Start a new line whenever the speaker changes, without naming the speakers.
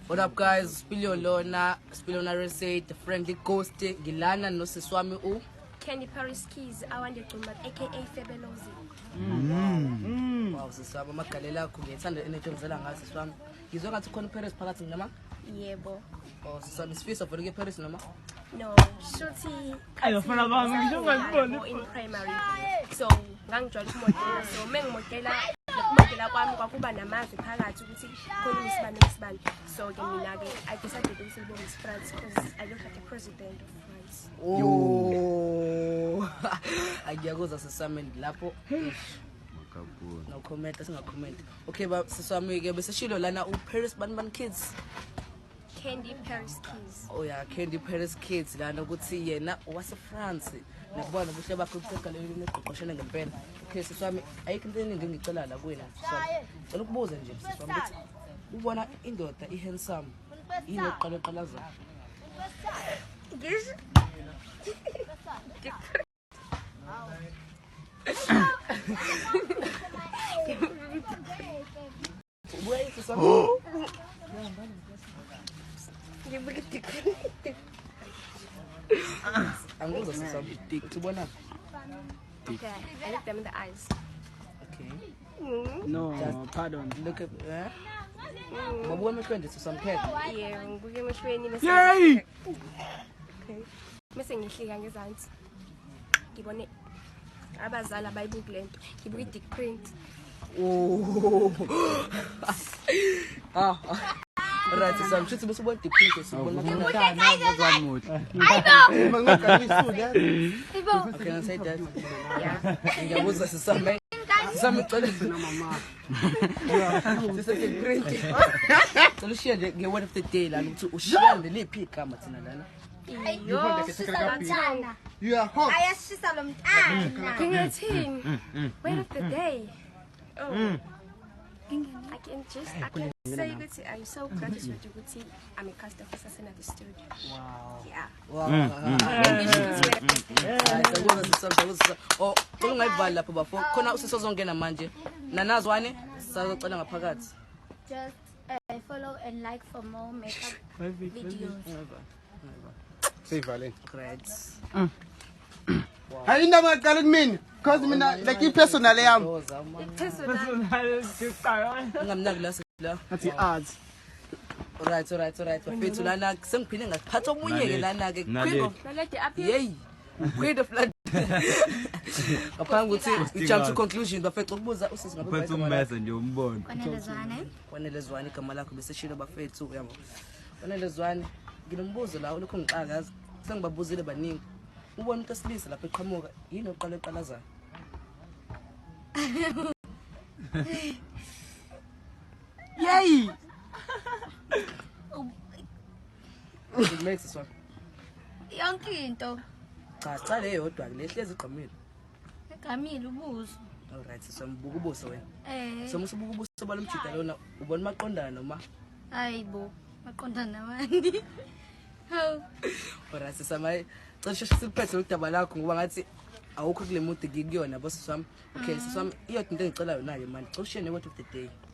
What up guys? Spilio Lona Reset, Friendly Ghost, Gilana no siswami u
Candy Paris Keys, awandegcuma aka Febelozi.
Wow, siswami amagalela akho ngiyethanda into ngizela ngazi siswami. Ngizwe ngathi khona Paris phakathi nama?
Yebo.
Oh, siswami sifisa for Paris noma?
No, shorty.
Ayofana bami ngisho ngakubona.
In primary. So, ngangijwayele umodela. So, mengimodela umodela kwami kwakuba namazi phakathi ukuthi khona isibani. So, ke mina ke I decided ukuthi ngibe Miss France because I look like the president of France.
Oh. Ayiyakuzwa siswami lapho. No comment, singa comment. Okay, ba siswami ke bese shilo lana u Paris Ban Kids.
Candy Paris Keys.
Oh yeah, Candy Paris Kids lana ukuthi yena wase France. Nakubona ubuhle bakho ukuqalelele neqoqoshene ngempela. Okay siswami ayikho into eningi ngicela la kuwena siswami. Cela ukubuza nje siswami ukuthi ubona indoda ihandsome inoqala qalaza.
Ngish.
Wait siswami. Anguzwa siswami ubona.
Okay, I look them in the eyes.
Okay.
No,
Just
pardon.
Look at Mabona mhlawumbe sisamkhela.
Yeah, ngibuke emehlweni bese.
Yay!
Okay. Bese ngihlika ngezansi. Ngibone abazali abayibuka lento. Ngibuka i-dick print.
Oh. Right, so I'm just about to print this. Can I say that?
Yeah.
Ngiyabuza sisame. Sisame cela mama. Sisake print. Solushiya nge word of the day la ukuthi ushiyane lephi igama thina lana.
You are hot.
Ayashisa lo mntana.
Kingathini? Word of the day. Oh. I can say ukuthi I'm so gratitude ukuthi I'm a cast officer in the studio.
Wow.
Yeah.
Wow. Oh, ungayivala lapho bafo. Khona usisozongena manje. Nanazwane sizocela ngaphakathi.
Just follow and like for more makeup videos.
Say Valen.
Great.
I didn't know what mean. Cause me like personal am.
Ngamnaki la sila.
That's the odds.
Alright. Bafethu lana sengiphinde ngaphatha omunye ke lana ke.
Naledi up here.
Yey. Queen of blood. Ngaphambi ukuthi jump to conclusion bafethu ukubuza usisi ngabe
Uphethe ummese nje umbone.
Kwanele
Zwane igama lakho bese shilo bafethu uyabo. Kwanele Zwane nginombuzo la ulokho ngiqakaza sengibabuzile baningi. Ubona umuntu esilisa lapha eqhamuka yini oqala eqalaza.
Yay!
It makes this one.
yonke into
Cha le yodwa lehlezi igqamile.
egamile ubuzo.
Alright sombuka ubuso wena. Somusubuka ubuso balomjida lona ubona maqondana noma.
Hayibo maqondana nabani? Haw.
Alright sisamaye cishe siphethe udaba lakho ngoba ngathi awukho kule mood ngikuyona bosi sami. Okay sisami iyodwa into engicela yona ke manje. Ushene word of the day.